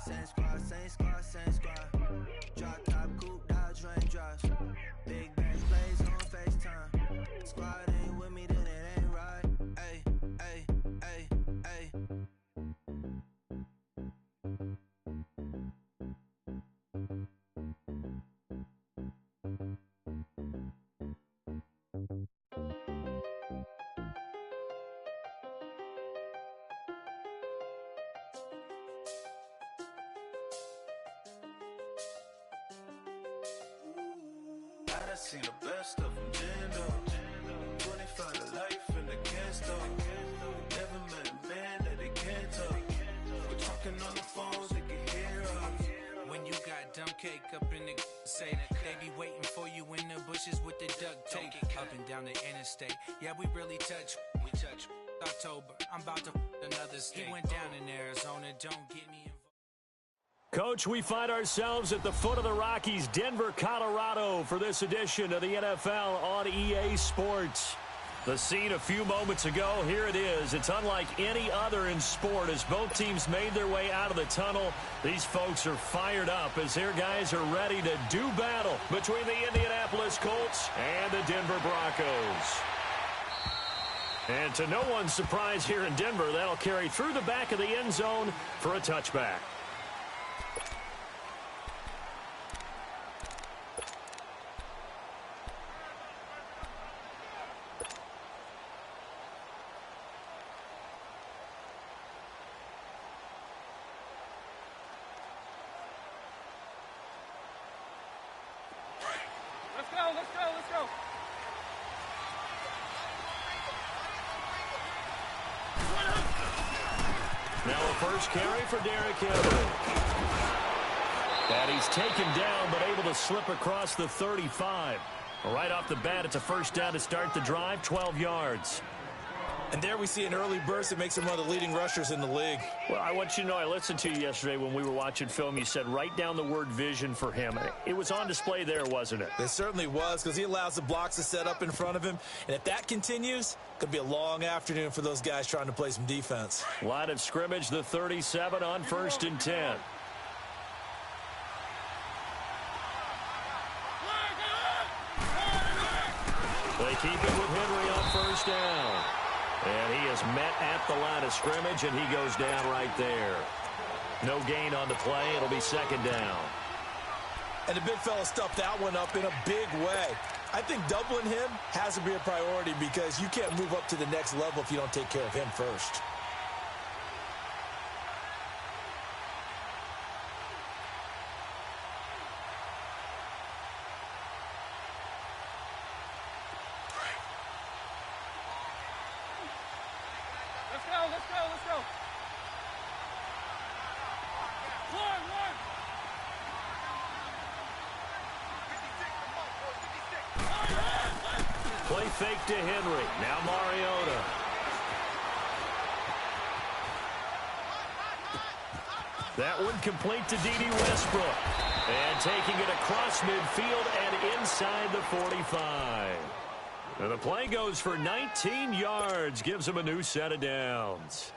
Same squad, same squad, same squad. Drop top, coupe, Dodge Range drives. Big bang plays on FaceTime. Squad ain't with me, then it ain't right. Ay, ay, ay, ay. I done seen the best of them, Jando. 25 to life in the can't stop. Never met a man that they can't talk. We're talking on the phones, they can hear us. When you got dumb cake up in the say that they be waiting for you in the bushes with the duct tape up and down the interstate. Yeah, we really touch. We touch. October, I'm about to another state. He went down in Arizona. Don't get me involved. Coach, we find ourselves at the foot of the Rockies, Denver, Colorado, for this edition of the NFL on EA Sports. The scene a few moments ago, here it is. It's unlike any other in sport as both teams made their way out of the tunnel. These folks are fired up as their guys are ready to do battle between the Indianapolis Colts and the Denver Broncos. And to no one's surprise here in Denver, that'll carry through the back of the end zone for a touchback. Let's go. Now a first carry for Derrick Henry. And he's taken down but able to slip across the 35. Right off the bat, it's a first down to start the drive, 12 yards. And there we see an early burst that makes him one of the leading rushers in the league. Well, I want you to know, I listened to you yesterday when we were watching film. You said write down the word vision for him. It was on display there, wasn't it? It certainly was, because he allows the blocks to set up in front of him. And if that continues, it could be a long afternoon for those guys trying to play some defense. Line of scrimmage, the 37 on 1st and 10. They keep it with Henry on first down. And he is met at the line of scrimmage, and he goes down right there. No gain on the play. It'll be second down. And the big fella stuffed that one up in a big way. I think doubling him has to be a priority because you can't move up to the next level if you don't take care of him first. Let's go. Play fake to Henry. Now Mariota. That one complete to D.D. Westbrook. And taking it across midfield and inside the 45. And the play goes for 19 yards. Gives him a new set of downs.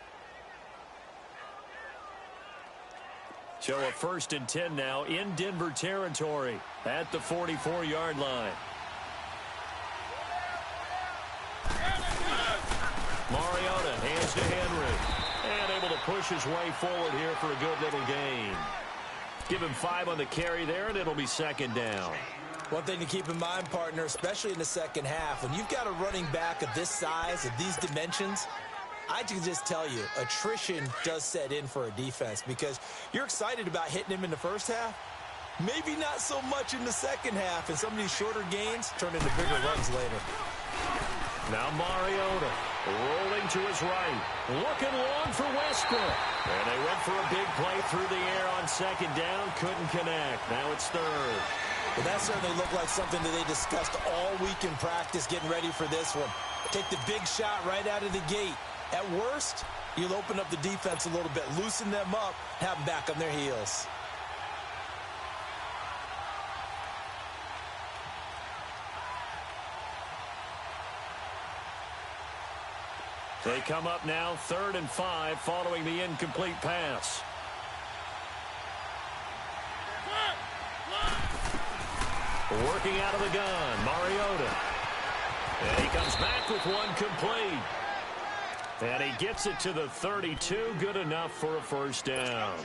So a 1st and 10 now in Denver territory at the 44-yard line. Mariota hands to Henry. And able to push his way forward here for a good little gain. Give him 5 on the carry there, and it'll be second down. One thing to keep in mind, partner, especially in the second half, when you've got a running back of this size, of these dimensions, I can just tell you, attrition does set in for a defense because you're excited about hitting him in the first half. Maybe not so much in the second half, and some of these shorter gains turn into bigger runs later. Now Mariota rolling to his right. Looking long for Westbrook. And they went for a big play through the air on second down. Couldn't connect. Now it's third. Well, that certainly looked like something that they discussed all week in practice getting ready for this one. Take the big shot right out of the gate. At worst, you'll open up the defense a little bit, loosen them up, have them back on their heels. They come up now 3rd and 5 following the incomplete pass. Working out of the gun, Mariota. And he comes back with one complete. And he gets it to the 32, good enough for a first down.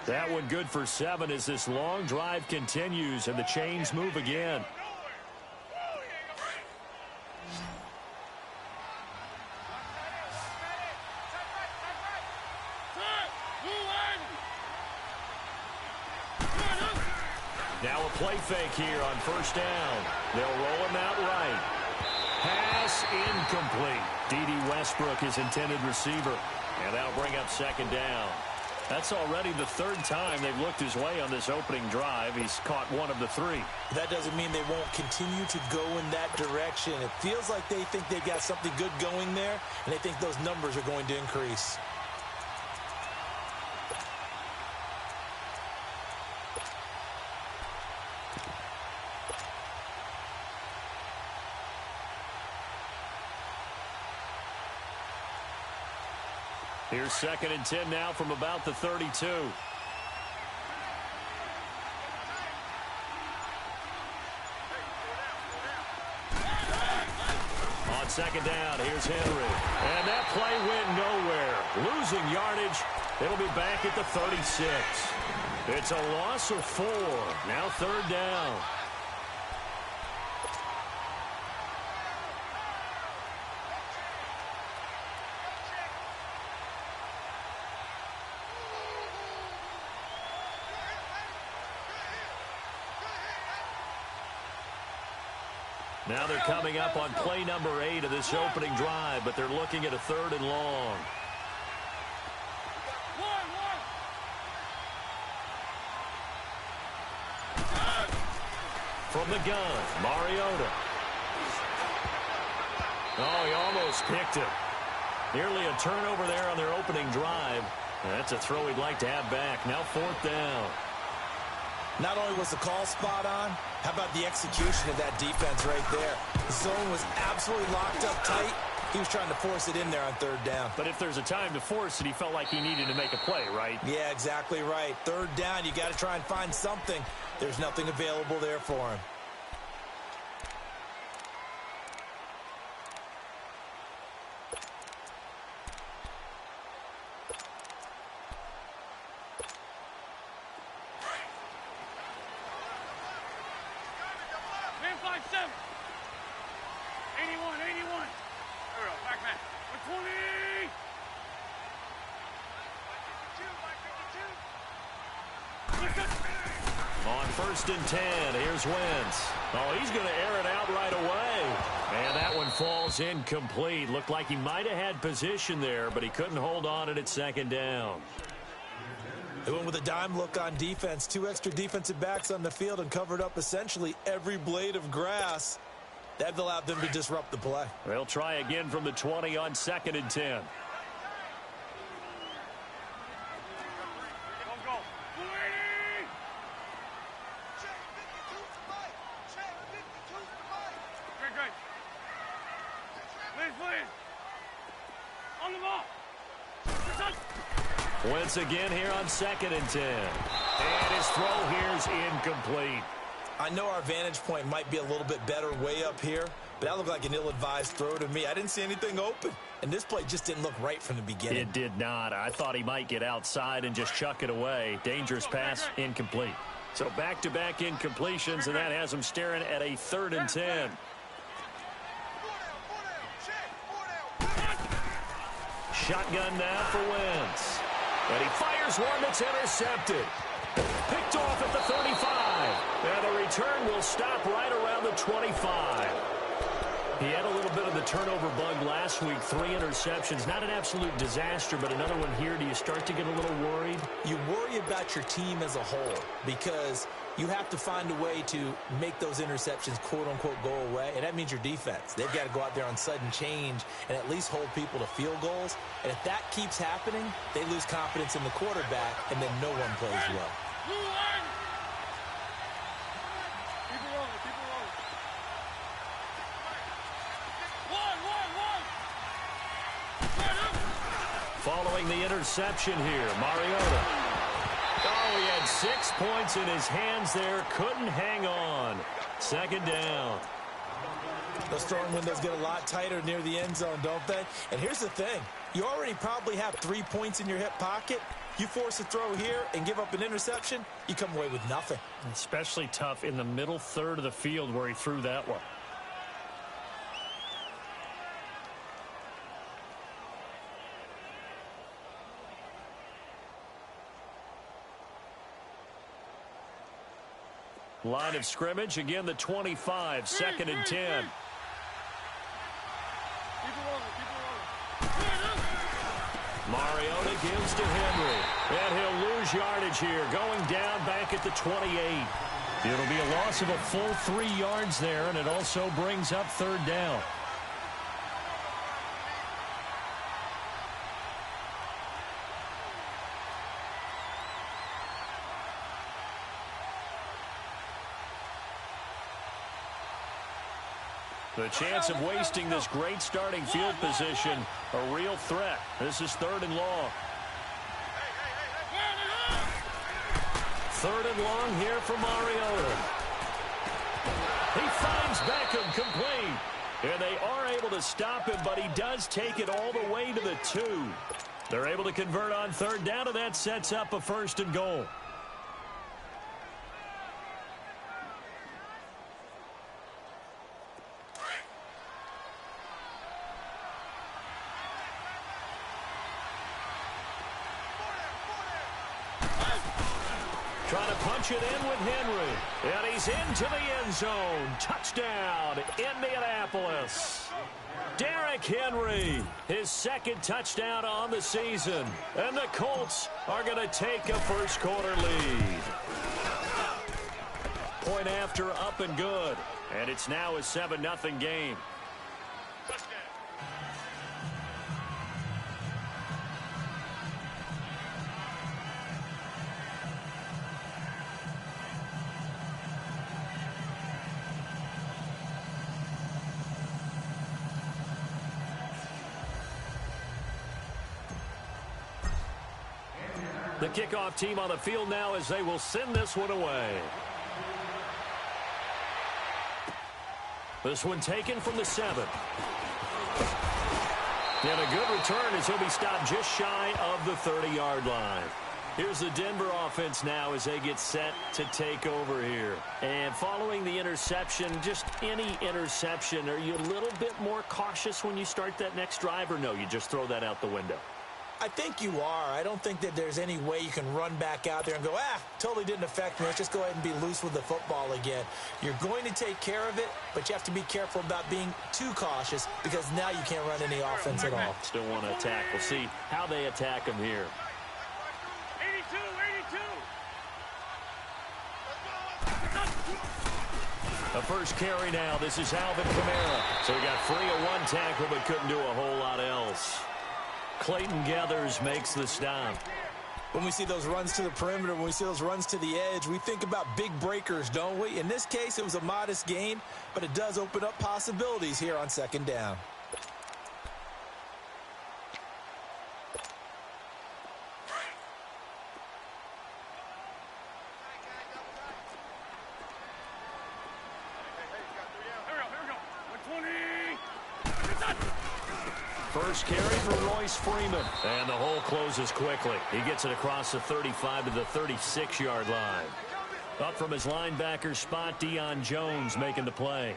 That one good for 7 as this long drive continues and the chains move again. Now a play fake here on first down. They'll roll him out right. Pass incomplete. D.D. Westbrook is intended receiver. And that'll bring up second down. That's already the 3rd time they've looked his way on this opening drive. He's caught 1 of the 3. That doesn't mean they won't continue to go in that direction. It feels like they think they've got something good going there, and they think those numbers are going to increase. Here's 2nd and 10 now from about the 32. On second down, here's Henry. And that play went nowhere. Losing yardage. It'll be back at the 36. It's a loss of 4. Now 3rd down. Now they're coming up on play number 8 of this opening drive, but they're looking at a 3rd and long. From the gun, Mariota. Oh, he almost picked it. Nearly a turnover there on their opening drive. That's a throw he'd like to have back. Now 4th down. Not only was the call spot on, how about the execution of that defense right there? The zone was absolutely locked up tight. He was trying to force it in there on 3rd down. But if there's a time to force it, he felt like he needed to make a play, right? Yeah, exactly right. 3rd down, you got to try and find something. There's nothing available there for him. On 1st and 10, here's Wentz. Oh, he's going to air it out right away. And that one falls incomplete. Looked like he might have had position there, but he couldn't hold on it at 2nd down. They went with a dime look on defense. 2 extra defensive backs on the field and covered up essentially every blade of grass. That allowed them to disrupt the play. They'll try again from the 20 on 2nd and 10. Wentz again here on 2nd and 10. And his throw here is incomplete. I know our vantage point might be a little bit better way up here, but that looked like an ill-advised throw to me. I didn't see anything open, and this play just didn't look right from the beginning. It did not. I thought he might get outside and just chuck it away. Dangerous pass, incomplete. So back-to-back incompletions, and that has him staring at a 3rd and 10. Shotgun now for Wentz. And he fires one that's intercepted. Picked off at the 35. And the return will stop right around the 25. He had a little bit of the turnover bug last week. 3 interceptions. Not an absolute disaster, but another one here. Do you start to get a little worried? You worry about your team as a whole because you have to find a way to make those interceptions, quote-unquote, go away, and that means your defense. They've got to go out there on sudden change and at least hold people to field goals. And if that keeps happening, they lose confidence in the quarterback, and then no one plays well. Following the interception here, Mariota. Oh, he had 6 points in his hands there. Couldn't hang on. Second down. Those throwing windows get a lot tighter near the end zone, don't they? And here's the thing. You already probably have 3 points in your hip pocket. You force a throw here and give up an interception, you come away with nothing. Especially tough in the middle third of the field where he threw that one. Line of scrimmage, again the 25, 2nd and 10. Mariota gives to Henry, and he'll lose yardage here, going down back at the 28. It'll be a loss of a full 3 yards there, and it also brings up 3rd down. The chance of wasting this great starting field position, a real threat. This is 3rd and long. 3rd and long here for Mariota. He finds Beckham complete. And they are able to stop him, but he does take it all the way to the 2. They're able to convert on 3rd down, and that sets up a 1st and goal. Trying to punch it in with Henry. And he's into the end zone. Touchdown, Indianapolis. Derrick Henry, his 2nd touchdown on the season. And the Colts are going to take a first-quarter lead. Point after, up and good. And it's now a 7-0 game. The kickoff team on the field now as they will send this one away. This one taken from the 7. And a good return as he'll be stopped just shy of the 30-yard line. Here's the Denver offense now as they get set to take over here. And following the interception, just any interception, are you a little bit more cautious when you start that next drive, or no, you just throw that out the window? I think you are. I don't think that there's any way you can run back out there and go, totally didn't affect me. Let's just go ahead and be loose with the football again. You're going to take care of it, but you have to be careful about being too cautious because now you can't run any offense at all. Still want to attack. We'll see how they attack him here. 82. The first carry now. This is Alvin Kamara. So he got free of 1 tackle but couldn't do a whole lot else. Clayton Gathers makes the stop. When we see those runs to the perimeter, when we see those runs to the edge, we think about big breakers, don't we? In this case, it was a modest gain, but it does open up possibilities here on 2nd down. First carry for Royce Freeman. And the hole closes quickly. He gets it across the 35 to the 36-yard line. Up from his linebacker spot, Deion Jones making the play.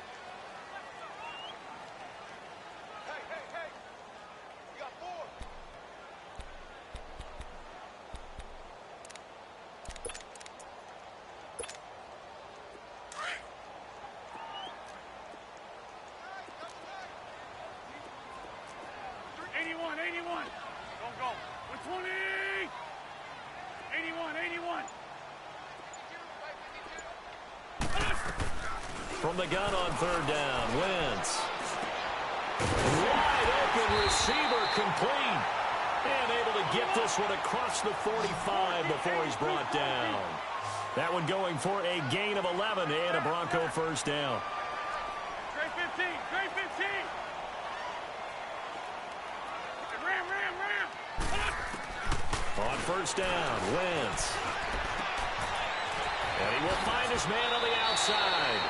From the gun on 3rd down, Wentz. Wide open receiver complete. And able to get this one across the 45 before he's brought down. That one going for a gain of 11 and a Bronco first down. Great 15, great 15. Ram. On 1st down, Wentz. And will find his man on the outside.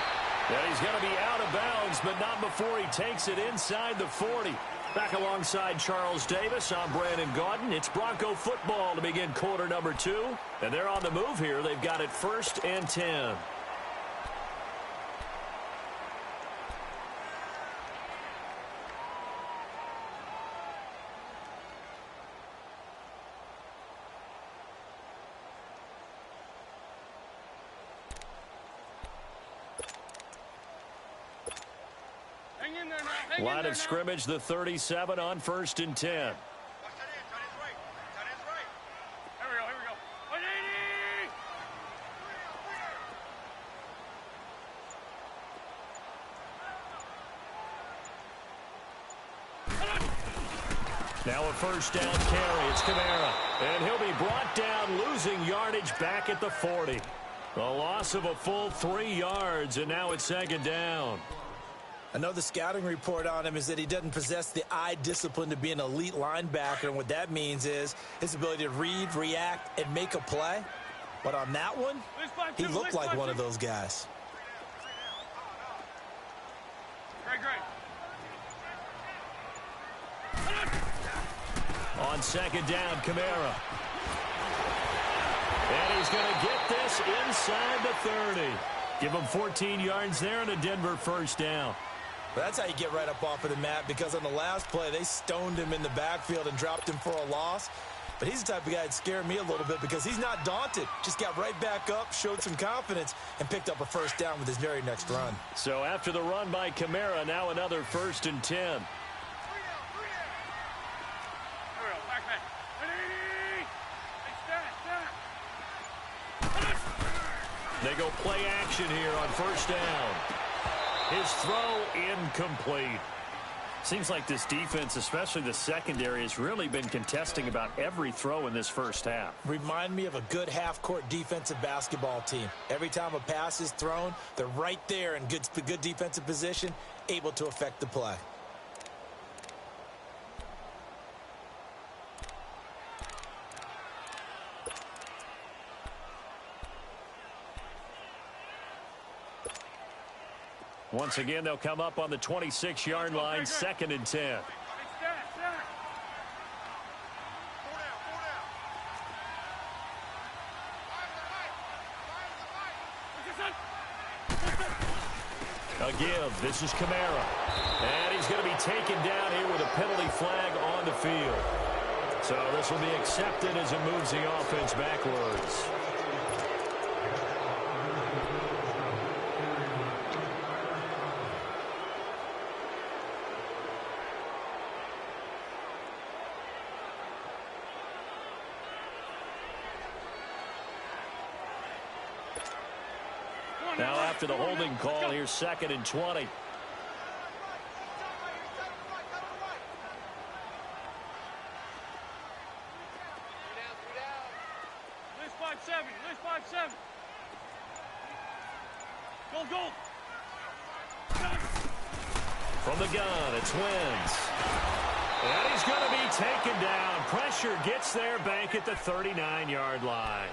And he's going to be out of bounds, but not before he takes it inside the 40. Back alongside Charles Davis, I'm Brandon Gaudin. It's Bronco football to begin quarter number 2. And they're on the move here. They've got it 1st and 10. Line of scrimmage, the 37 on 1st and 10. Here we go. 180! Now a 1st down carry. It's Kamara. And he'll be brought down, losing yardage back at the 40. A loss of a full 3 yards, and now it's 2nd down. I know the scouting report on him is that he doesn't possess the eye discipline to be an elite linebacker, and what that means is his ability to read, react, and make a play. But on that one, he looked like one of those guys. Great. On 2nd down, Kamara. And he's going to get this inside the 30. Give him 14 yards there and a Denver 1st down. But that's how you get right up off of the mat, because on the last play, they stoned him in the backfield and dropped him for a loss. But he's the type of guy that scared me a little bit because he's not daunted. Just got right back up, showed some confidence, and picked up a 1st down with his very next run. So after the run by Kamara, now another 1st and 10. Here we go. Back. 180! They go play action here on 1st down. His throw incomplete. Seems like this defense, especially the secondary, has really been contesting about every throw in this 1st half. Remind me of a good half-court defensive basketball team. Every time a pass is thrown, they're right there in good defensive position, able to affect the play. Once again, they'll come up on the 26-yard line, 2nd and 10. A give. This is Kamara. And he's going to be taken down here with a penalty flag on the field. So this will be accepted as it moves the offense backwards. Now after the holding call, here's 2nd and 20. List 5-7. Goal. From the gun, it's Wentz. And he's going to be taken down. Pressure gets there, bank at the 39-yard line.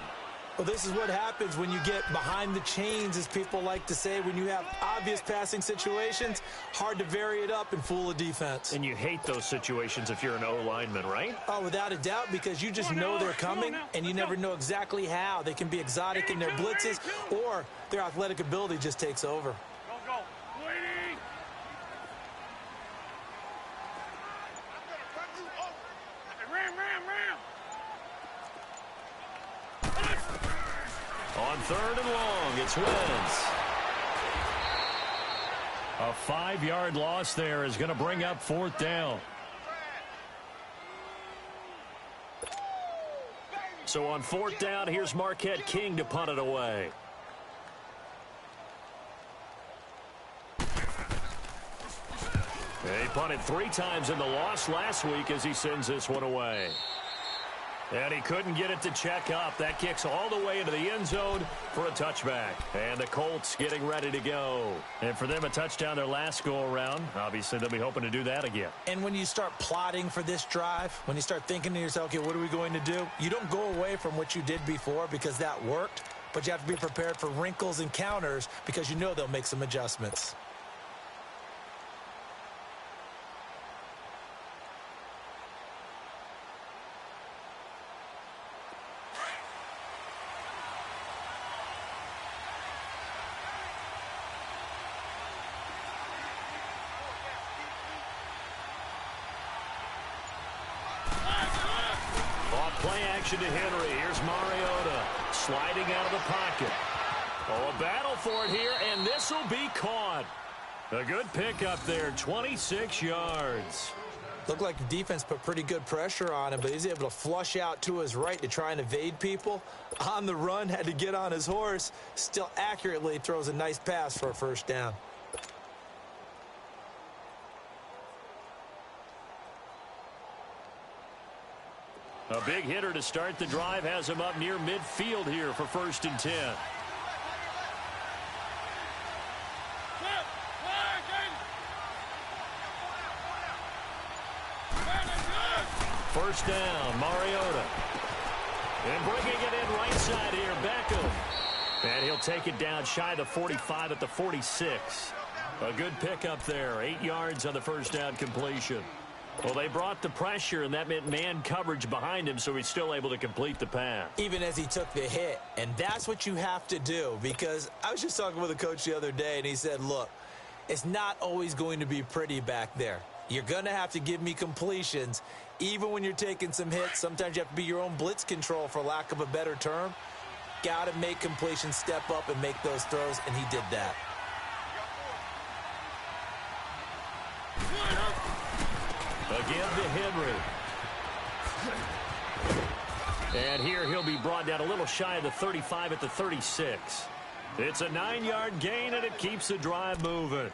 Well, this is what happens when you get behind the chains, as people like to say. When you have obvious passing situations, hard to vary it up and fool a defense. And you hate those situations if you're an O-lineman, right? Oh, without a doubt, because you just know they're coming, and you never know exactly how. They can be exotic in their blitzes, or their athletic ability just takes over. Go. Waiting! Ram! On 3rd and long, it's Wentz. A 5-yard loss there is going to bring up 4th down. So on 4th down, here's Marquette King to punt it away. He punted 3 times in the loss last week as he sends this one away. And he couldn't get it to check up. That kicks all the way into the end zone for a touchback. And the Colts getting ready to go. And for them, a touchdown their last go-around. Obviously, they'll be hoping to do that again. And when you start plotting for this drive, when you start thinking to yourself, okay, what are we going to do? You don't go away from what you did before because that worked. but you have to be prepared for wrinkles and counters because you know they'll make some adjustments. Play action to Henry. Here's Mariota sliding out of the pocket. Oh, a battle for it here, and this will be caught. A good pickup there, 26 yards. Looked like the defense put pretty good pressure on him, but he's able to flush out to his right to try and evade people. On the run, had to get on his horse. Still accurately throws a nice pass for a first down. A big hitter to start the drive has him up near midfield here for 1st and 10. First down, Mariota. And bringing it in right side here, Beckham. And he'll take it down shy of the 45 at the 46. A good pickup there, 8 yards on the first down completion. Well, they brought the pressure, and that meant man coverage behind him, so he's still able to complete the pass. Even as he took the hit, and that's what you have to do, because I was just talking with a coach the other day, and he said, look, it's not always going to be pretty back there. You're going to have to give me completions, even when you're taking some hits. Sometimes you have to be your own blitz control, for lack of a better term. Got to make completions, step up, and make those throws, and he did that. Again to Henry. And here he'll be brought down a little shy of the 35 at the 36. It's a 9-yard gain, and it keeps the drive moving.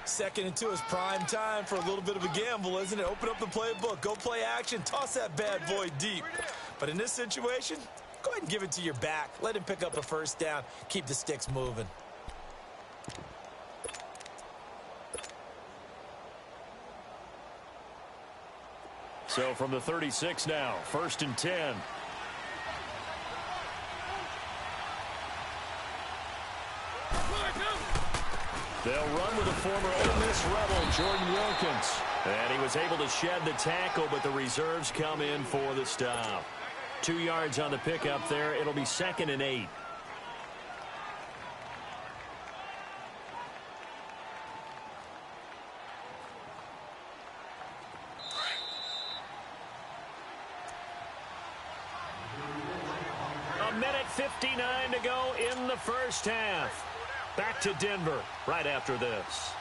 2nd and 2 is prime time for a little bit of a gamble, isn't it? Open up the playbook, go play action, toss that bad boy deep. But in this situation, go ahead and give it to your back. Let him pick up a first down. Keep the sticks moving. So from the 36 now, 1st and 10. They'll run with the former Ole Miss Rebel, Jordan Wilkins. And he was able to shed the tackle, but the reserves come in for the stop. 2 yards on the pickup there. It'll be 2nd and 8. A minute 59 to go in the first half. Back to Denver right after this.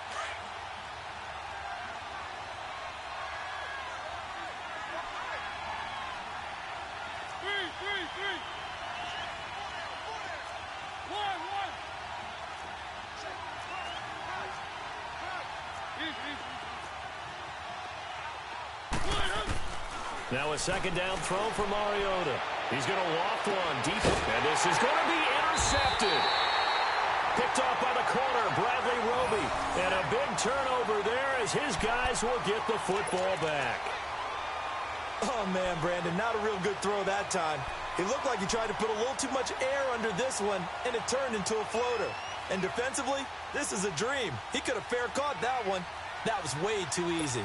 Now a 2nd down throw for Mariota. He's going to walk one deep, and this is going to be intercepted. Picked off by the corner, Bradley Roby. And a big turnover there as his guys will get the football back. Oh, man, Brandon, not a real good throw that time. It looked like he tried to put a little too much air under this one, and it turned into a floater. And defensively, this is a dream. He could have fair caught that one. That was way too easy.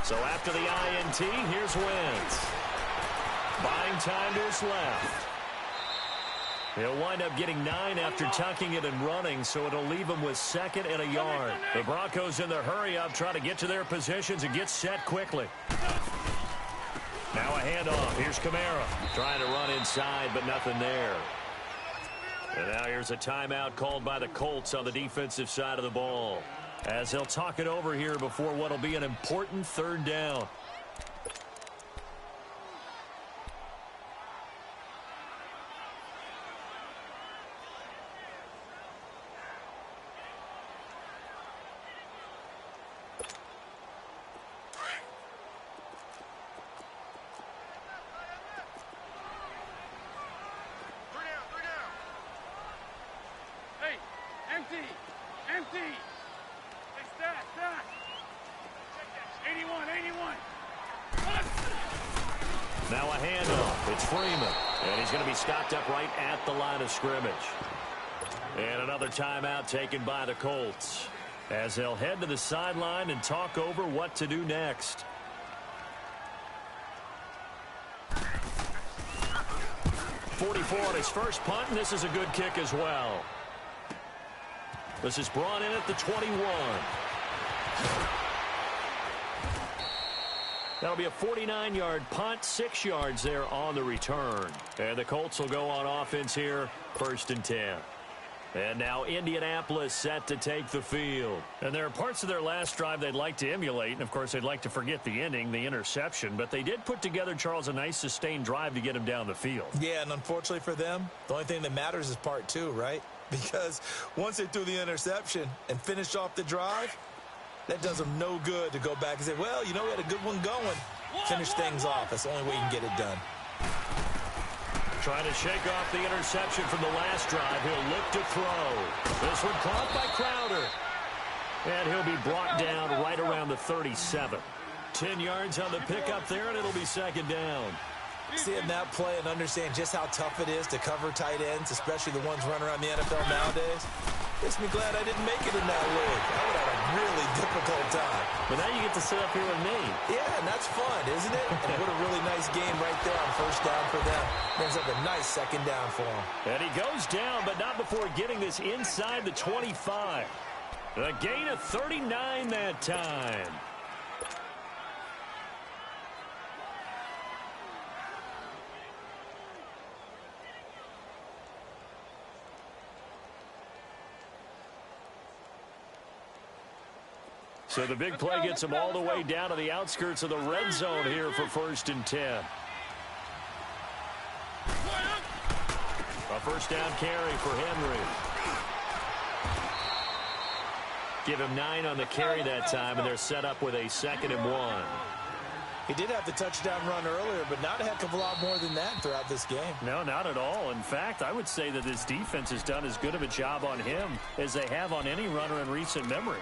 So after the INT, here's Wentz. Buying time to his left. He'll wind up getting 9 after tucking it and running, so it'll leave him with 2nd and a yard. The Broncos in the hurry-up try to get to their positions and get set quickly. Now a handoff. Here's Kamara trying to run inside, but nothing there. And now here's a timeout called by the Colts on the defensive side of the ball, as they'll talk it over here before what will be an important 3rd down. Empty. Empty. Hey, stat. 81, 81. Now a handoff. It's Freeman. And he's going to be stopped up right at the line of scrimmage. And another timeout taken by the Colts, as they'll head to the sideline and talk over what to do next. .44 on his first punt, and this is a good kick as well. This is brought in at the 21. That'll be a 49-yard punt, 6 yards there on the return. And the Colts will go on offense here, 1st and 10. And now Indianapolis set to take the field. And there are parts of their last drive they'd like to emulate. And, of course, they'd like to forget the ending, the interception. But they did put together, Charles, a nice sustained drive to get him down the field. Yeah, and unfortunately for them, the only thing that matters is part 2, right? Because once they threw the interception and finished off the drive, that does them no good to go back and say, well, you know, we had a good one going. Finish things off. That's the only way you can get it done. Trying to shake off the interception from the last drive. He'll look to throw. This one caught by Crowder. And he'll be brought down right around the 37. 10 yards on the pickup there, and it'll be 2nd down. Seeing that play and understand just how tough it is to cover tight ends, especially the ones running around the NFL nowadays, makes me glad I didn't make it in that league. I would have a really difficult time. But now you get to sit up here with me. Yeah, and that's fun, isn't it? And what a really nice game right there on 1st down for them. Brings up a nice 2nd down for him. And he goes down, but not before getting this inside the 25. A gain of 39 that time. So the big play gets him all the way down to the outskirts of the red zone here for 1st and 10. A 1st down carry for Henry. Give him 9 on the carry that time, and they're set up with a 2nd and 1. He did have the touchdown run earlier, but not a heck of a lot more than that throughout this game. No, not at all. In fact, I would say that this defense has done as good of a job on him as they have on any runner in recent memory.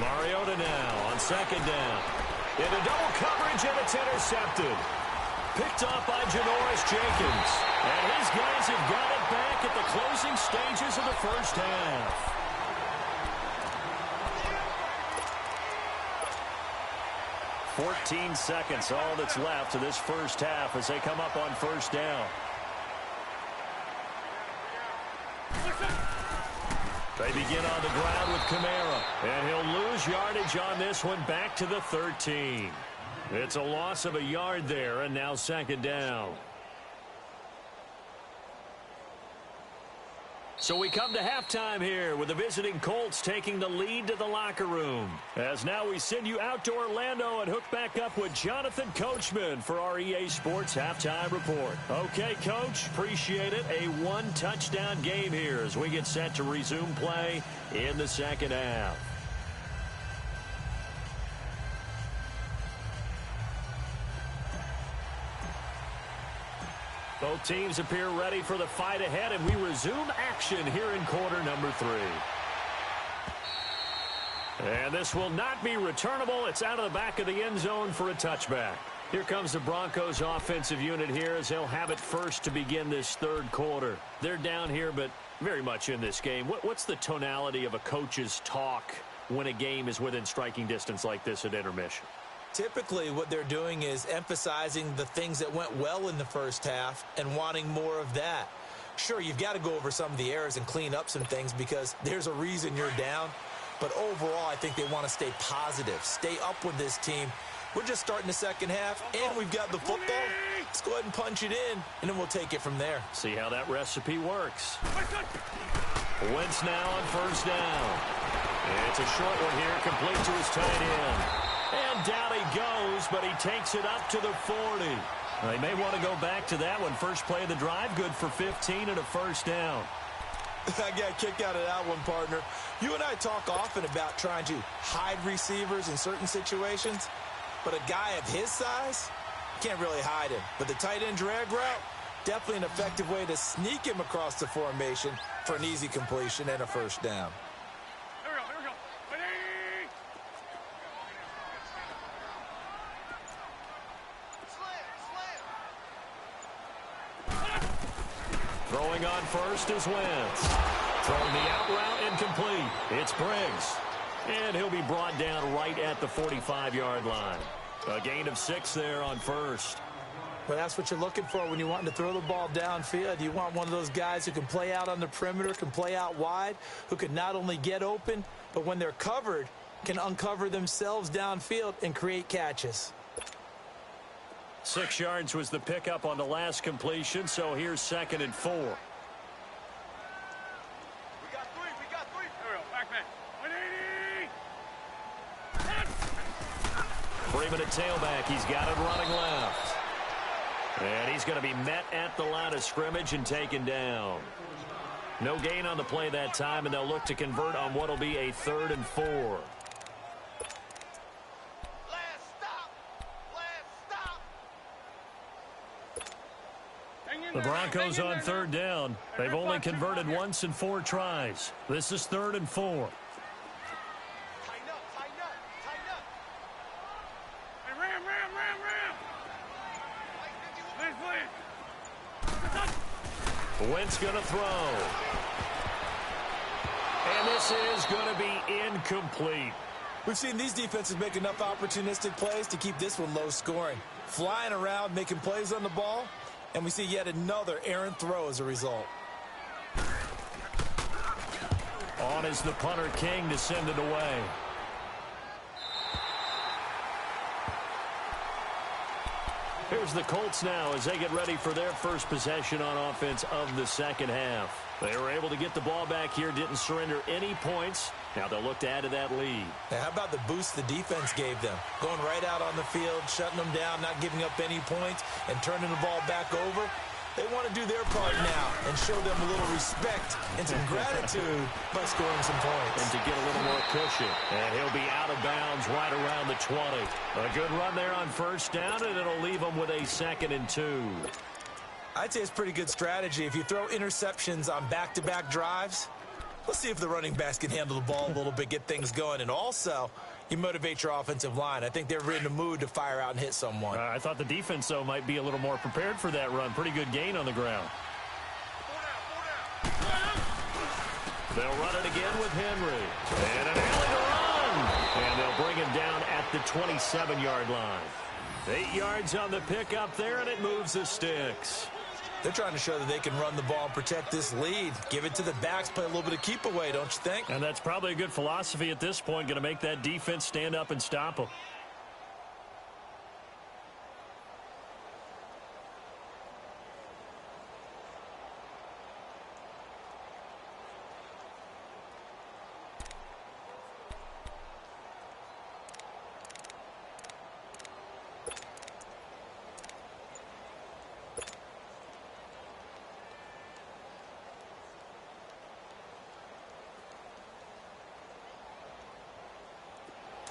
Mariota now on 2nd down. Into double coverage, and it's intercepted. Picked off by Janoris Jenkins. And his guys have got it back at the closing stages of the 1st half. "14 seconds, all that's left of this 1st half as they come up on 1st down. They begin on the ground with Kamara, and he'll lose yardage on this one back to the 13. It's a loss of a yard there, and now 2nd down. So we come to halftime here with the visiting Colts taking the lead to the locker room. As now we send you out to Orlando and hook back up with Jonathan Coachman for our EA Sports Halftime Report. Okay, Coach, appreciate it. A 1-touchdown game here as we get set to resume play in the 2nd half. Both teams appear ready for the fight ahead, and we resume action here in quarter number 3. And this will not be returnable. It's out of the back of the end zone for a touchback. Here comes the Broncos offensive unit here as they'll have it first to begin this 3rd quarter. They're down here, but very much in this game. What's the tonality of a coach's talk when a game is within striking distance like this at intermission? Typically, what they're doing is emphasizing the things that went well in the 1st half and wanting more of that. Sure, you've got to go over some of the errors and clean up some things because there's a reason you're down. But overall, I think they want to stay positive, stay up with this team. We're just starting the 2nd half, and we've got the football. Let's go ahead and punch it in, and then we'll take it from there. See how that recipe works. Wentz now on first down. It's a short one here, complete to his tight end. And down he goes, but he takes it up to the 40. They may want to go back to that one. First play of the drive, good for 15 and a first down. I got a kick out of that one, partner. You and I talk often about trying to hide receivers in certain situations, but a guy of his size, can't really hide him. But the tight end drag route, definitely an effective way to sneak him across the formation for an easy completion and a first down. Here we go. Throwing on first is Wentz. Throwing the out route incomplete. It's Briggs. And he'll be brought down right at the 45-yard line. A gain of 6 there on first. Well, that's what you're looking for when you want to throw the ball downfield. You want one of those guys who can play out on the perimeter, can play out wide, who can not only get open, but when they're covered, can uncover themselves downfield and create catches. 6 yards was the pickup on the last completion, so here's 2nd and 4. We got three. Here we go, back man. 180! Freeman at tailback. He's got it running left. And he's going to be met at the line of scrimmage and taken down. No gain on the play that time, and they'll look to convert on what will be a 3rd and 4. The Broncos on 3rd down. They've only converted once in 4 tries. This is 3rd and 4. Tighten up. Hey, ram. Please. Wentz going to throw. And this is going to be incomplete. We've seen these defenses make enough opportunistic plays to keep this one low scoring. Flying around, making plays on the ball, and we see yet another errant throw as a result. On is the punter King to send it away. Here's the Colts now as they get ready for their first possession on offense of the second half. They were able to get the ball back here, didn't surrender any points. Now they'll look to add to that lead. Now, how about the boost the defense gave them? Going right out on the field, shutting them down, not giving up any points, and turning the ball back over. They want to do their part now and show them a little respect and some gratitude by scoring some points. And to get a little more cushion. And he'll be out of bounds right around the 20. A good run there on first down, and it'll leave them with a 2nd and 2. I'd say it's pretty good strategy. If you throw interceptions on back-to-back drives, let's see if the running backs can handle the ball a little bit, get things going. And also, you motivate your offensive line. I think they're in the mood to fire out and hit someone. I thought the defense, though, might be a little more prepared for that run. Pretty good gain on the ground. They'll run it again with Henry. And an alley to run. And they'll bring him down at the 27-yard line. 8 yards on the pickup there, and it moves the sticks. They're trying to show that they can run the ball and protect this lead. Give it to the backs, play a little bit of keep away, don't you think? And that's probably a good philosophy at this point, going to make that defense stand up and stop them.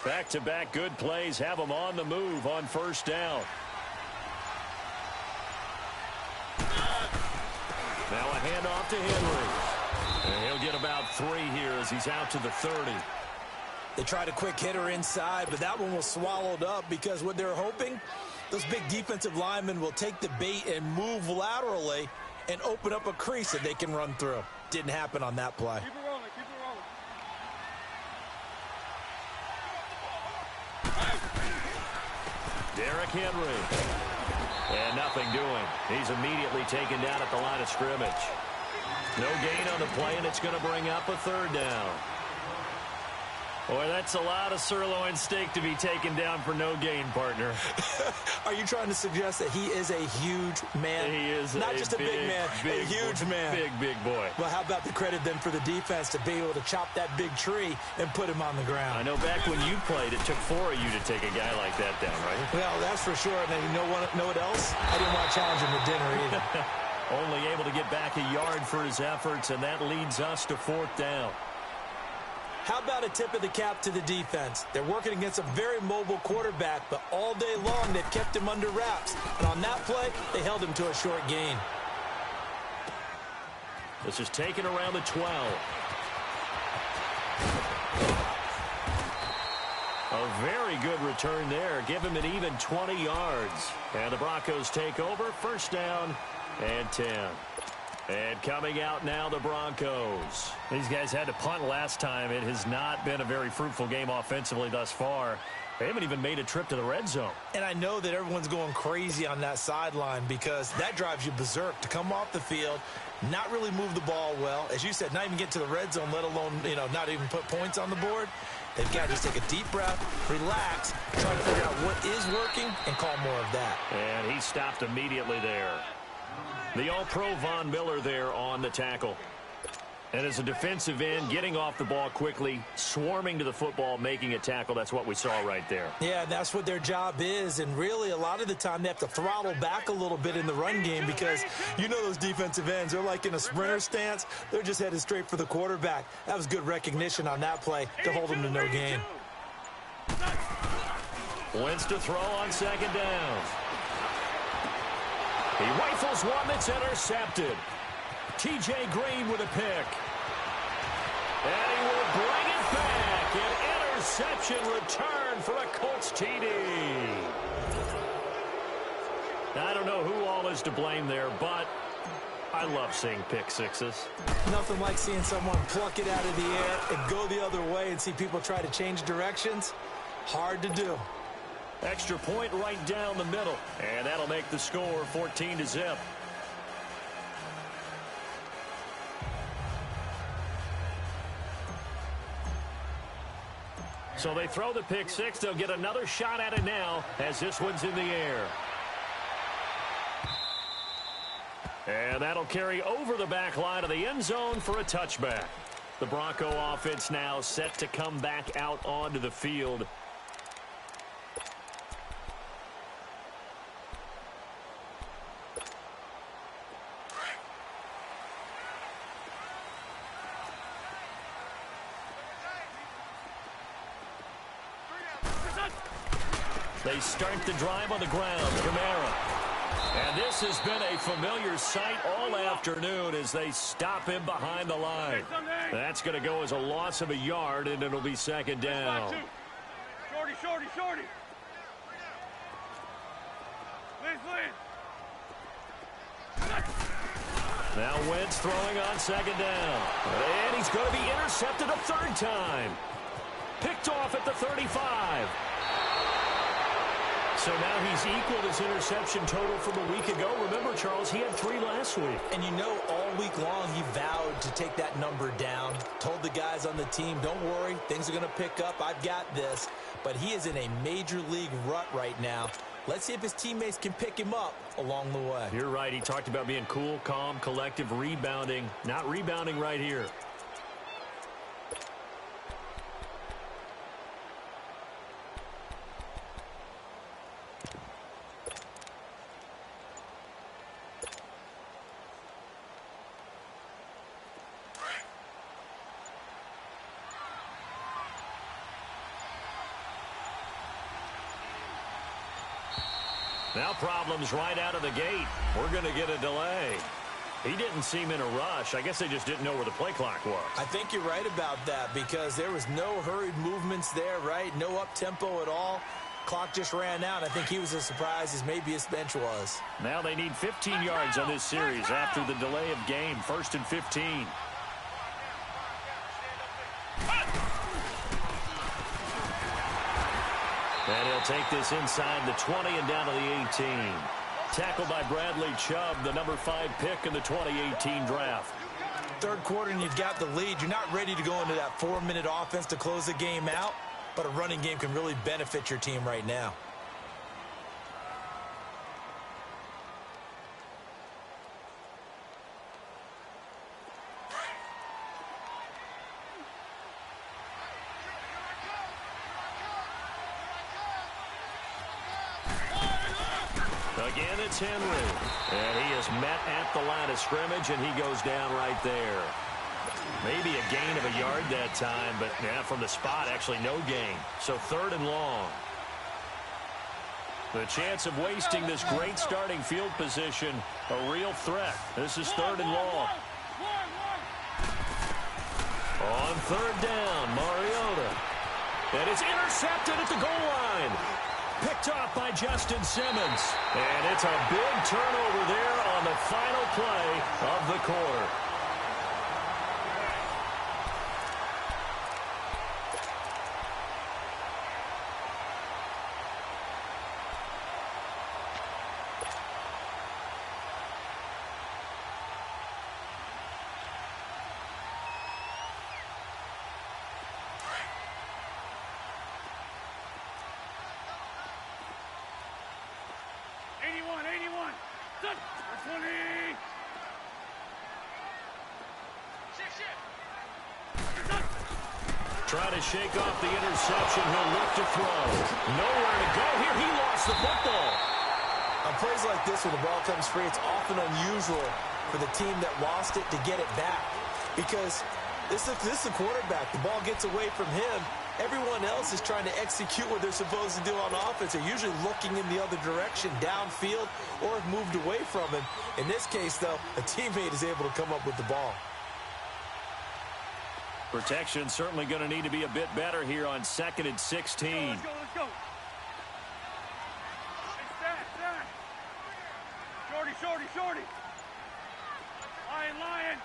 Back-to-back good plays have them on the move on first down. Now a handoff to Henry. And he'll get about 3 here as he's out to the 30. They tried a quick hitter inside, but that one was swallowed up because what they're hoping, those big defensive linemen will take the bait and move laterally and open up a crease that they can run through. Didn't happen on that play. Keep it rolling. Derrick Henry. And nothing doing. He's immediately taken down at the line of scrimmage. No gain on the play, and it's going to bring up a 3rd down. Boy, that's a lot of sirloin steak to be taken down for no gain, partner. Are you trying to suggest that he is a huge man? He is not just a big man, a huge man. Big boy. Well, how about the credit then for the defense to be able to chop that big tree and put him on the ground? I know back when you played, it took 4 of you to take a guy like that down, right? Well, that's for sure. And then you know what else? I didn't want to challenge him to dinner either. Only able to get back a yard for his efforts, and that leads us to 4th down. How about a tip of the cap to the defense? They're working against a very mobile quarterback, but all day long they've kept him under wraps. And on that play, they held him to a short gain. This is taken around the 12. A very good return there. Give him an even 20 yards. And the Broncos take over. 1st down and 10. And coming out now, the Broncos. These guys had to punt last time. It has not been a very fruitful game offensively thus far. They haven't even made a trip to the red zone. And I know that everyone's going crazy on that sideline because that drives you berserk to come off the field, not really move the ball well. As you said, not even get to the red zone, let alone, not even put points on the board. They've got to just take a deep breath, relax, try to figure out what is working, and call more of that. And he stopped immediately there. The All-Pro Von Miller there on the tackle. And as a defensive end, getting off the ball quickly, swarming to the football, making a tackle, that's what we saw right there. Yeah, that's what their job is. And really, a lot of the time, they have to throttle back a little bit in the run game because those defensive ends, they're like in a sprinter stance. They're just headed straight for the quarterback. That was good recognition on that play to hold them to no gain. Wentz to throw on 2nd down. He rifles one that's intercepted. T.J. Green with a pick. And he will bring it back. An interception return for a Colts TD. Now, I don't know who all is to blame there, but I love seeing pick sixes. Nothing like seeing someone pluck it out of the air and go the other way and see people try to change directions. Hard to do. Extra point right down the middle. And that'll make the score 14-0. So they throw the pick six. They'll get another shot at it now as this one's in the air. And that'll carry over the back line of the end zone for a touchback. The Bronco offense now set to come back out onto the field. They start the drive on the ground. Kamara. And this has been a familiar sight all afternoon as they stop him behind the line. That's going to go as a loss of a yard, and it'll be 2nd down. Shorty. Lynn. Now Wentz throwing on 2nd down. And he's going to be intercepted a 3rd time. Picked off at the 35. So now he's equaled his interception total from a week ago. Remember, Charles, he had 3 last week. And all week long he vowed to take that number down. Told the guys on the team, don't worry, things are going to pick up. I've got this. But he is in a major league rut right now. Let's see if his teammates can pick him up along the way. You're right. He talked about being cool, calm, collective, rebounding. Not rebounding right here. Now problems right out of the gate. We're going to get a delay. He didn't seem in a rush. I guess they just didn't know where the play clock was. I think you're right about that because there was no hurried movements there, right? No up-tempo at all. Clock just ran out. I think he was as surprised as maybe his bench was. Now they need 15 yards on this series after the delay of game. 1st and 15. And he'll take this inside the 20 and down to the 18. Tackled by Bradley Chubb, the number 5 pick in the 2018 draft. third quarter and you've got the lead. You're not ready to go into that 4-minute offense to close the game out, but a running game can really benefit your team right now. Again, it's Henry. And he is met at the line of scrimmage, and he goes down right there. Maybe a gain of a yard that time, but yeah, from the spot, actually no gain. So 3rd and long. The chance of wasting this great starting field position, a real threat. This is 3rd and long. On 3rd down, Mariota. And it's intercepted at the goal line. Picked off by Justin Simmons. And it's a big turnover there on the final play of the quarter. Trying to shake off the interception. He'll look to throw. Nowhere to go here. He lost the football. On plays like this, when the ball comes free, it's often unusual for the team that lost it to get it back. Because this is the quarterback. The ball gets away from him. Everyone else is trying to execute what they're supposed to do on offense. They're usually looking in the other direction, downfield, or have moved away from him. In this case, though, a teammate is able to come up with the ball. Protection certainly going to need to be a bit better here on 2nd and 16. Let's go. Hey, Shorty. Lion.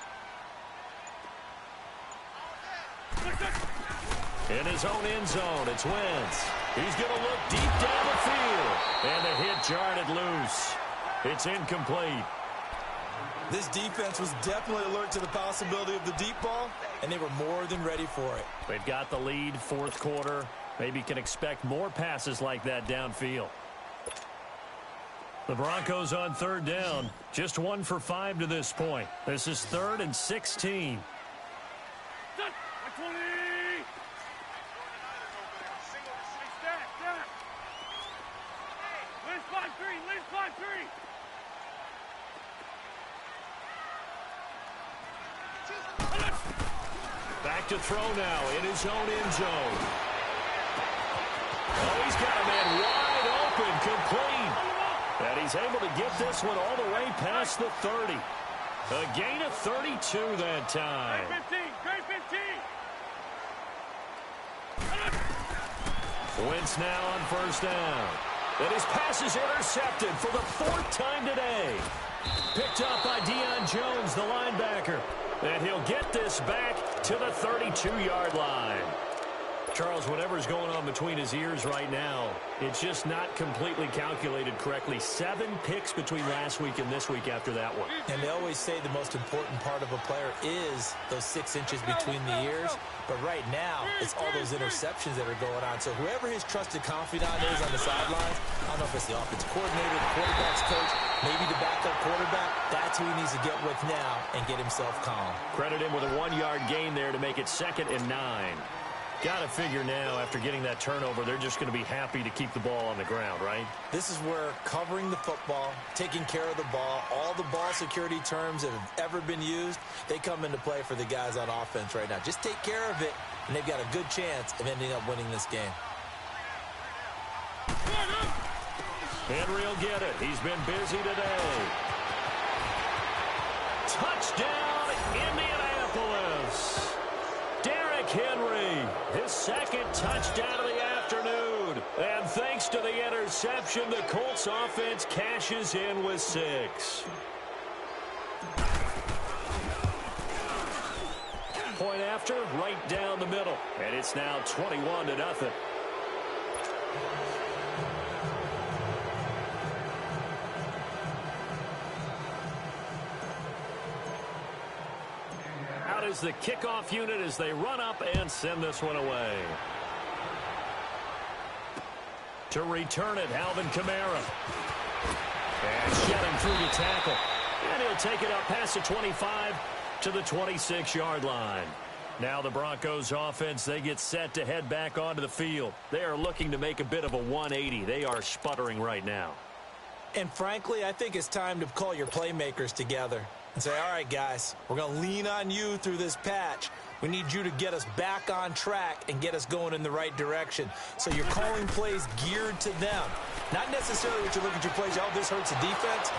In his own end zone, it's Wentz. He's going to look deep down the field. And the hit jarred it loose. It's incomplete. This defense was definitely alert to the possibility of the deep ball, and they were more than ready for it. They've got the lead, 4th quarter. Maybe can expect more passes like that downfield. The Broncos on 3rd down. Just 1 for 5 to this point. This is 3rd and 16. Liz 5-3. Back to throw now in his own end zone. Oh, he's got a man wide open, complete. And he's able to get this one all the way past the 30. A gain of 32 that time. Great 15. Wentz now on 1st down. And his pass is intercepted for the 4th time today. Picked up by Deion Jones, the linebacker. And he'll get this back to the 32-yard line. Charles, whatever's going on between his ears right now, it's just not completely calculated correctly. 7 picks between last week and this week after that one. And they always say the most important part of a player is those 6 inches between the ears. But right now, it's all those interceptions that are going on. So whoever his trusted confidant is on the sidelines, I don't know if it's the offensive coordinator, the quarterback's coach, maybe the backup quarterback, that's who he needs to get with now and get himself calm. Credit him with a 1-yard gain there to make it 2nd and 9. Got to figure now, after getting that turnover, they're just going to be happy to keep the ball on the ground, right? This is where covering the football, taking care of the ball, all the ball security terms that have ever been used, they come into play for the guys on offense right now. Just take care of it, and they've got a good chance of ending up winning this game. Henry will get it. He's been busy today. Touchdown, Indianapolis. Derrick Henry, his 2nd touchdown of the afternoon. And thanks to the interception, the Colts offense cashes in with 6. Point after, right down the middle. And it's now 21-0. is the kickoff unit as they run up and send this one away. To return it, Alvin Kamara. And shedding through the tackle. And he'll take it up past the 25 to the 26-yard line. Now the Broncos offense, they get set to head back onto the field. They are looking to make a bit of a 180. They are sputtering right now. And frankly, I think it's time to call your playmakers together and say, all right, guys, we're going to lean on you through this patch. We need you to get us back on track and get us going in the right direction. So you're calling plays geared to them. Not necessarily what you look at your plays, oh, this hurts the defense.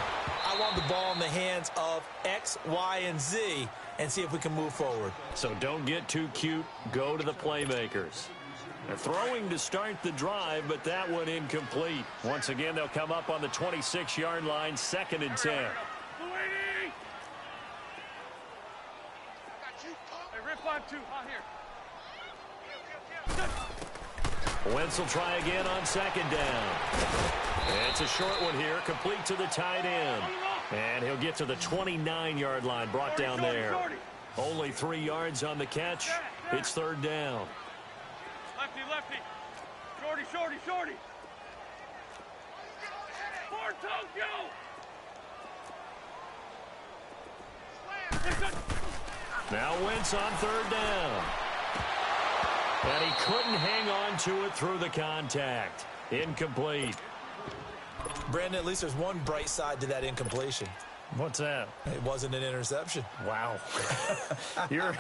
I want the ball in the hands of X, Y, and Z and see if we can move forward. So don't get too cute. Go to the playmakers. They're throwing to start the drive, but that one incomplete. Once again, they'll come up on the 26-yard line, 2nd and 10. Hey, rip 5-2, on here. Wentz will try again on 2nd down. It's a short one here, complete to the tight end. And he'll get to the 29-yard line, brought down there. Only 3 yards on the catch. It's 3rd down. Lefty, lefty. Shorty, shorty, shorty. For Tokyo. Now Wentz on 3rd down. And he couldn't hang on to it through the contact. Incomplete. Brandon, at least there's one bright side to that incompletion. What's that? It wasn't an interception. Wow. You're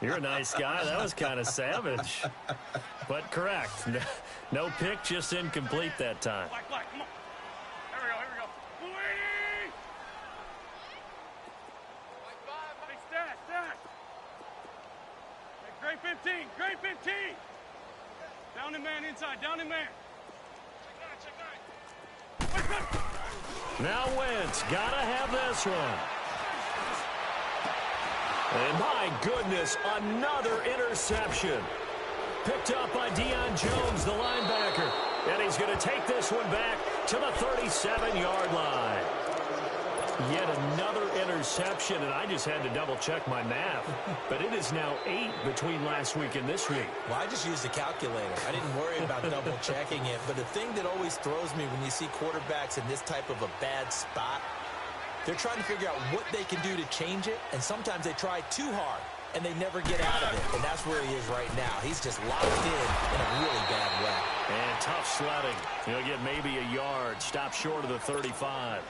a nice guy. That was kind of savage. But correct. No pick, just incomplete that time. Black, black, come on. Here we go, here we go. Louis! Hey, stat, stat. Hey, great 15, great 15. Down in man inside, down in man. Check nine. Now Wentz, gotta have this one. And my goodness, another interception. Picked up by Deion Jones, the linebacker. And he's going to take this one back to the 37-yard line. Yet another interception, and I just had to double-check my math. But it is now 8 between last week and this week. Well, I just used a calculator. I didn't worry about double-checking it. But the thing that always throws me when you see quarterbacks in this type of a bad spot, they're trying to figure out what they can do to change it, and sometimes they try too hard, and they never get out of it. And that's where he is right now. He's just locked in a really bad way. And tough sledding. He'll get maybe a yard. Stop short of the 35.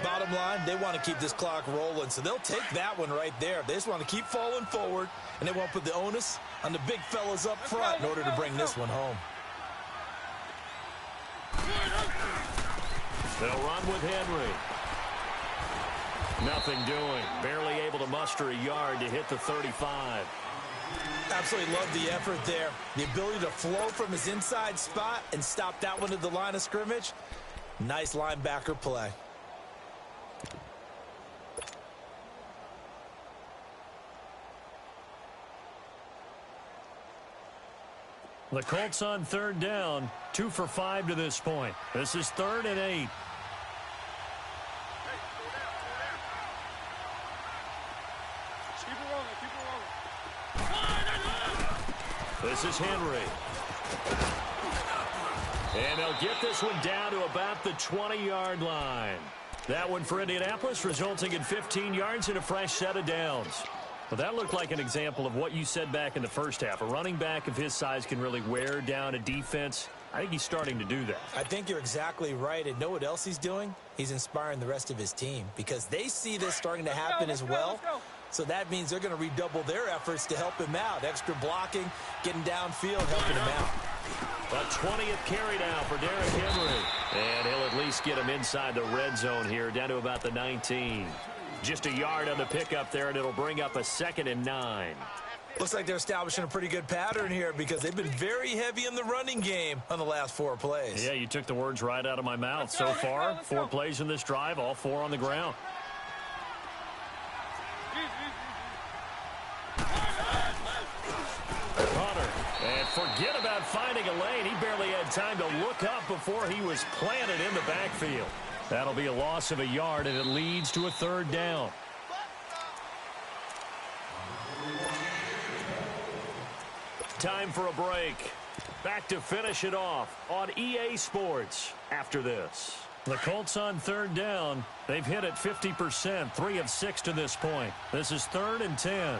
Bottom line, they want to keep this clock rolling, so they'll take that one right there. They just want to keep falling forward, and they won't put the onus on the big fellas up front in order to bring this one home. They'll run with Henry. Nothing doing. Barely able to muster a yard to hit the 35. Absolutely love the effort there. The ability to flow from his inside spot and stop that one at the line of scrimmage. Nice linebacker play. The Colts on 3rd down, 2 for 5 to this point. This is 3rd and 8. Keep it rolling, keep it rolling. This is Henry. And they'll get this one down to about the 20-yard line. That one for Indianapolis, resulting in 15 yards and a fresh set of downs. Well, that looked like an example of what you said back in the first half. A running back of his size can really wear down a defense. I think he's starting to do that. I think you're exactly right. And know what else he's doing? He's inspiring the rest of his team because they see this starting to happen as well. So that means they're going to redouble their efforts to help him out. Extra blocking, getting downfield, helping him out. A 20th carry now for Derrick Henry. And he'll at least get him inside the red zone here, down to about the 19. Just a yard on the pickup there, and it'll bring up a 2nd and 9. Looks like they're establishing a pretty good pattern here because they've been very heavy in the running game on the last 4 plays. Yeah, you took the words right out of my mouth. So far, 4 plays in this drive, all 4 on the ground. Hunter, and forget about finding a lane. He barely had time to look up before he was planted in the backfield. That'll be a loss of a yard, and it leads to a 3rd down. Time for a break. Back to finish it off on EA Sports after this. The Colts on third down. They've hit it 50%, 3 of 6 to this point. This is 3rd and 10.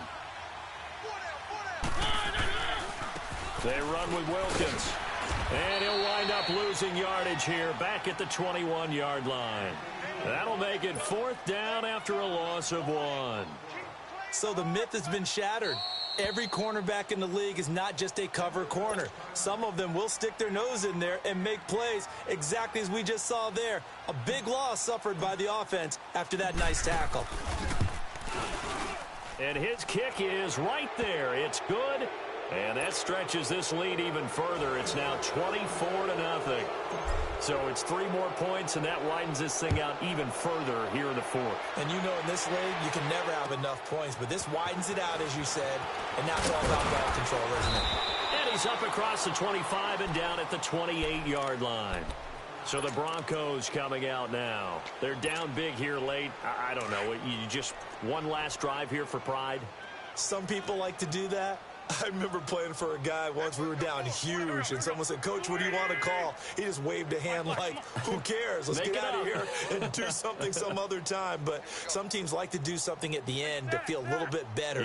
They run with Wilkins. And he'll wind up losing yardage here back at the 21-yard line. That'll make it 4th down after a loss of 1. So the myth has been shattered. Every cornerback in the league is not just a cover corner. Some of them will stick their nose in there and make plays exactly as we just saw there. A big loss suffered by the offense after that nice tackle. And his kick is right there. It's good. And that stretches this lead even further. It's now 24-0. So it's 3 more points, and that widens this thing out even further here in the 4th. And you know in this league, you can never have enough points, but this widens it out, as you said, and now it's all about ball control, isn't it? And he's up across the 25 and down at the 28-yard line. So the Broncos coming out now. They're down big here late. I don't know. You just one last drive here for pride? Some people like to do that. I remember playing for a guy once. We were down huge, and someone said, "Coach, what do you want to call?" He just waved a hand like, who cares? Let's get out of here and do something some other time. But some teams like to do something at the end to feel a little bit better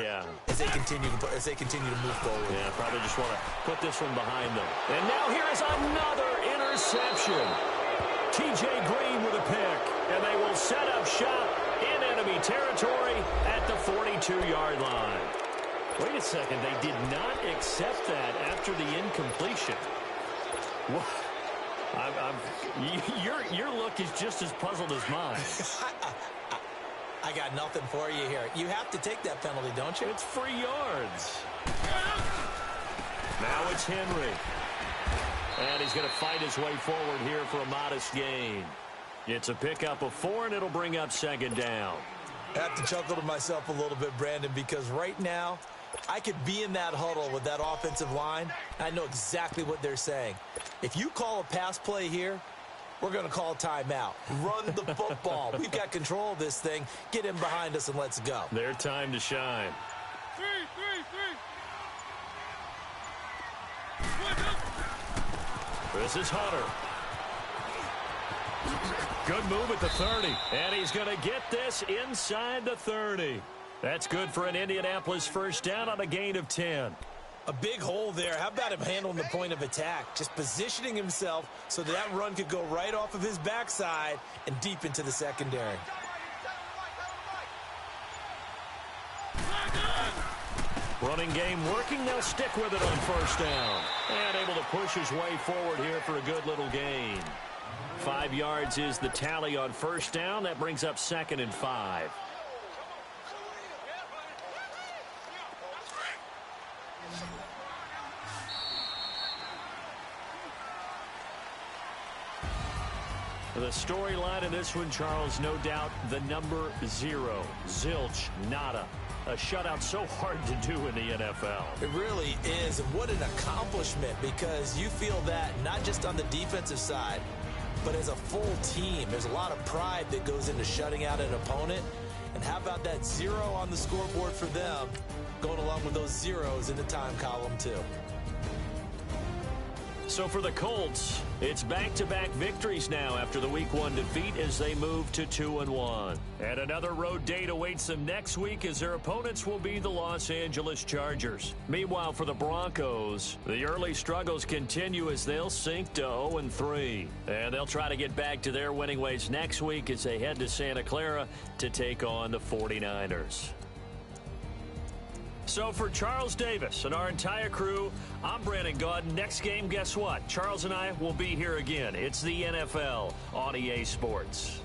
as they continue to move forward. Yeah, probably just want to put this one behind them. And now here is another interception. T.J. Green with a pick, and they will set up shop in enemy territory at the 42-yard line. Wait a second, they did not accept that after the incompletion. Your look is just as puzzled as mine. I got nothing for you here. You have to take that penalty, don't you? It's free yards. Now it's Henry. And he's going to fight his way forward here for a modest gain. It's a pickup of 4, and it'll bring up 2nd down. I have to chuckle to myself a little bit, Brandon, because right now, I could be in that huddle with that offensive line. I know exactly what they're saying. If you call a pass play here, we're going to call timeout. Run the football. We've got control of this thing. Get in behind us and let's go. Their time to shine. 3. This is Hunter. Good move at the 30. And he's going to get this inside the 30. That's good for an Indianapolis 1st down on a gain of 10. A big hole there. How about him handling the point of attack? Just positioning himself so that run could go right off of his backside and deep into the secondary. Running game working. They'll stick with it on 1st down. And able to push his way forward here for a good little gain. 5 yards is the tally on 1st down. That brings up 2nd and 5. The storyline in this one, Charles, no doubt the number 0. Zilch, nada. A shutout so hard to do in the NFL. It really is, and what an accomplishment, because you feel that not just on the defensive side, but as a full team. There's a lot of pride that goes into shutting out an opponent. And how about that 0 on the scoreboard for them, going along with those zeros in the time column too. So for the Colts, it's back-to-back victories now after the Week 1 defeat as they move to 2-1. And another road date awaits them next week as their opponents will be the Los Angeles Chargers. Meanwhile, for the Broncos, the early struggles continue as they'll sink to 0-3. And they'll try to get back to their winning ways next week as they head to Santa Clara to take on the 49ers. So for Charles Davis and our entire crew, I'm Brandon Gaudin. Next game, guess what? Charles and I will be here again. It's the NFL on EA Sports.